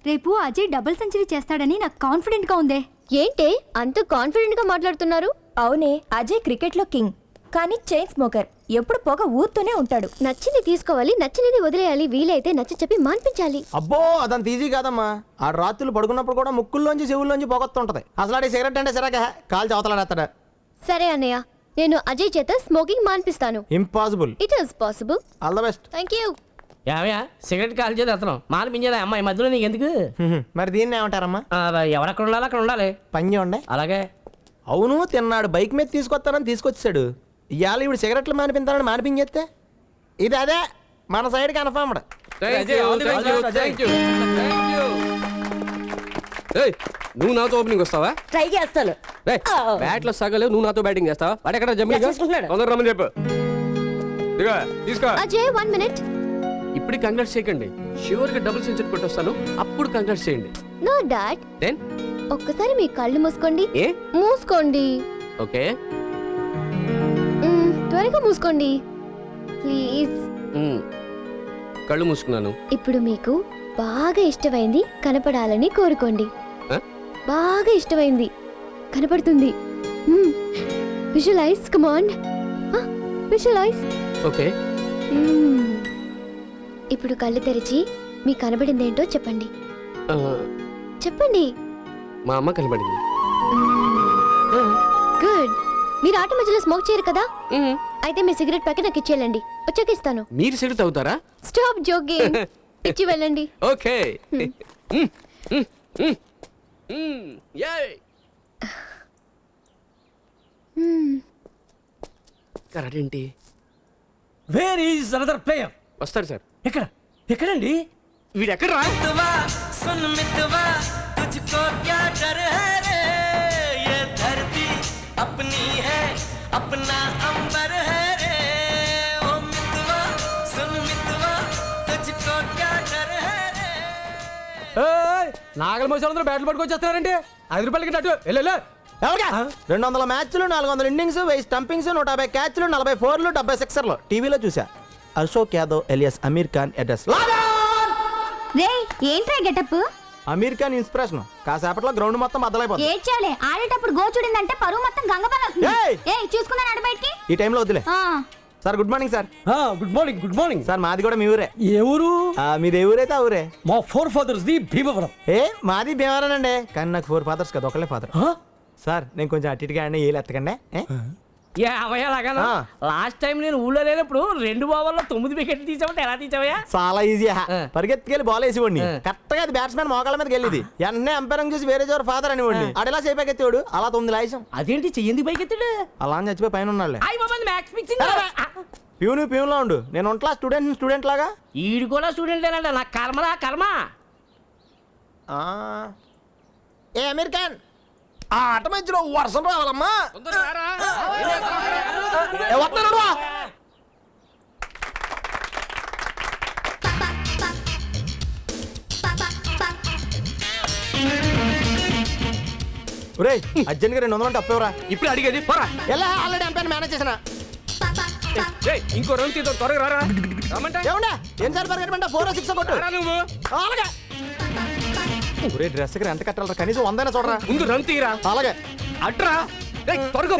రేపు Ajay double century చేస్తాడని నాకు కాన్ఫిడెంట్ గా ఉందే. ఏంటే అంత కాన్ఫిడెంట్ గా మాట్లాడుతున్నారు? అవునే, అజయ్ క్రికెట్ లో కింగ్, కానీ చైన్ స్మోకర్. ఎప్పుడు పొగ ఊరుతూనే ఉంటాడు. నచ్చింది తీసుకోవాలి, నచ్చినది వదిలేయాలి. వీలైతే నచ్చి చెప్పి మాన్పించాలి. అబ్బో అదంత ఈజీ కాదమ్మా. ఆ రాత్రులు పడుకున్నప్పుడు కూడా ముక్కుల్లోంచి చెవుల్లోంచి పొగొస్తుంటది. అసలు ఆడి సిగరెట్ అంటే సరే కాల్ చవతలాడేస్తాడా. సరే అన్నయ్య, నేను అజయ్ చేత స్మోకింగ్ మాన్పిస్తాను. Impossible. It is possible. All the best. Thank you. ఏమయ్యా సిగరెట్ కాల్ చేది అతను మానిపించేదా అమ్మాయి మధ్యలో నీకు ఎందుకు? మరి దీన్ని ఏమంటారమ్మా? ఎవరెక్కడ ఉండాలి అక్కడ ఉండాలి. పని చేయండి. అలాగే. అవును, తిన్నాడు బైక్ మీద తీసుకొస్తానని తీసుకొచ్చాడు. ఇవాళ ఇప్పుడు సిగరెట్లు మానిపించాలని మానిపించేస్తే ఇది అదే మన సైడ్ కన్ఫర్మ్డ్. నువ్వు నాతో ఓపెనింగ్ వస్తావా? ట్రై చేస్తాను. బ్యాట్ లో సగలు నువ్వు నాతో బ్యాటింగ్ చేస్తావా? వాడు ఎక్కడ తొందర రమ్మని చెప్పు. తీసుకో. అజయ్ 1 మినిట్. ఇప్పుడు కంగ్రాట్స్ చేయకండి. షూర్ గా డబుల్ సెంచరీ కొట్టొస్తాను, అప్పుడు కంగ్రాట్స్ చేయండి. No dad. దెన్ ఒక్కసారి మీ కళ్ళు మూసుకోండి. ఏ మూసుకోండి. ఓకే. త్వరగా మూసుకోండి ప్లీజ్. కళ్ళు మూసుకున్నాను. ఇప్పుడు మీకు బాగా ఇష్టమైంది కనపడాలని కోరుకోండి. బాగా ఇష్టమైంది కనపడుతుంది. Visualize. Come on, visualize. Okay. ఇప్పుడు కళ్ళు తెరిచి మీకు కనబడింది ఏంటో చెప్పండి. చెప్పండి. మా అమ్మ కనబడింది. గుడ్. మీరు ఆట మధ్యలో స్మోక్ చేయరు కదా? అయితే మీ సిగరెట్ ప్యాకెట్ నాకు ఇచ్చేయండి, వచ్చాక ఇస్తాను. మీరు సిగరెట్ అవుతారా? Stop joking. ఇచ్చి వెళ్ళండి. ఓకే. కరెంటి వేర్ ఈజ్ అనదర్ ప్లేయర్. వస్తాడు సార్. ఎక్కడండి వీడు? ఎక్కడ రా? अपनी है अपना अंबर है रे ओ मितवा सुन मितवा तुझको क्या डर है रे. నాగల మోసాలందరూ బ్యాట్లు పట్టుకొచ్చేస్తారంటే 5 రూపాయలకి అటు వెళ్ళు. 200 మ్యాచ్లు, 400 ఇన్నింగ్స్, 1000 స్టంపింగ్స్, 150 క్యాచ్లు, 40 ఫోర్లు, 70 సిక్సర్లు. టీవీలో చూసా. Ashok Yadav alias Aamir Khan address. ఏంట్రా గెటప్? అమీర్ ఖాన్ ఇన్స్పిరేషన్. కాసేపట్లో గ్రౌండ్ మొత్తం బద్దలైపోతుంది. ఏడ్చాలే, ఆడేటప్పుడు గోచుడిందంటే పరువు మొత్తం గంగపడాలి. చూసుకున్నాను అటు బయటికి. ఈ టైంలో వద్దులే. Sir good morning sir. Good morning. Good morning sir. మాది కూడా మీ ఊరే. ఏ ఊరు? మీది ఏ ఊరైతే ఆ ఊరే. మా 4 ఫాదర్స్ ది భీమవరం. మాది భీమవరం అండి, కానీ నాకు 4 ఫాదర్స్ కదా, ఒకళ్ళే ఫాదర్. సార్ నేను కొంచెం అటు ఇటుగా అండి, ఏలు ఎత్తకండి. లాస్ట్ టైం నేను ఊళ్ళో లేనప్పుడు 2 ఓవర్లో 9 వికెట్లు తీసామంటే ఎలా తీసావయ్యా? చాలా ఈజీ. పరిగెత్తుకెళ్ళి బాల్ వేసేవాడిని. కరెక్ట్ గా అది బ్యాట్స్మెన్ మోకాళ్ళ మీదకి వెళ్ళింది. వెంటనే ఎంపైర్ చూసి వేరే జోరు ఫాదర్ అనేవాడిని. అడలా సేపు ఎత్తేవాడు. అలా 9 లాయిసం. అదేంటి చెయ్యింది పైకి ఎత్తాడు? అలా అని చచ్చిపోయి పైన ఉన్నాడు. ప్యూన్ లో ఉండు. నేను ఒంట్లా స్టూడెంట్ లాగా. ఈడు కూడా స్టూడెంట్ ఏనంట. నాకు కర్మరా కర్మ. ఏ అమీర్ ఖాన్, ఆ ఆట మధ్యలో వర్షం రావాలమ్మా. అర్జెంట్ గా 200 అంటే అప్పేవరా. ఇప్పుడు అడిగేది పోరా. ఎలా ఆల్రెడీ ఎంపైర్ మేనేజ్ చేసిన. ఇంకో రౌండ్ తీద్దాం, త్వరగా రారా. ఏమండా ఏం సార్ పరిగెట్టమంటా? 4 6 కొట్టు. నువ్వు అలాగే. డ్రెస్ ఎంత కట్టాలరా? కనీసం 100 చూడరా. ముందు రన్ తీరా. అలాగే అట్రా త్వరగా.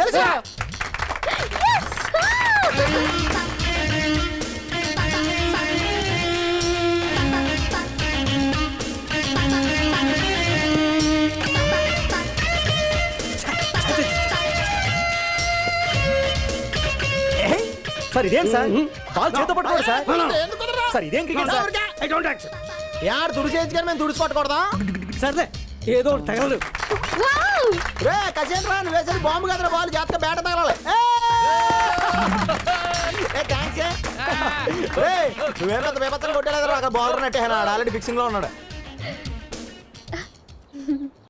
సార్ ఇదేం సార్? బాల్ చేత పట్టుకోండి సార్. సార్ ఇదేం క్రికెట్ సార్? యార్ తుడిచేసి కానీ మేము తుడిచిపట్టకూడదా? సర్లే ఏదో తగలదు. కసేంద్ర నువ్వు వేసేది బాంబు కదరా. బాల్ జాతక బేట తగలాలి. నువ్వేం పెద్ద బేపత్తలు కొట్టేలేదురా. బాల్ నెట్టేనా? ఆల్రెడీ ఫిక్సింగ్ లో ఉన్నాడు.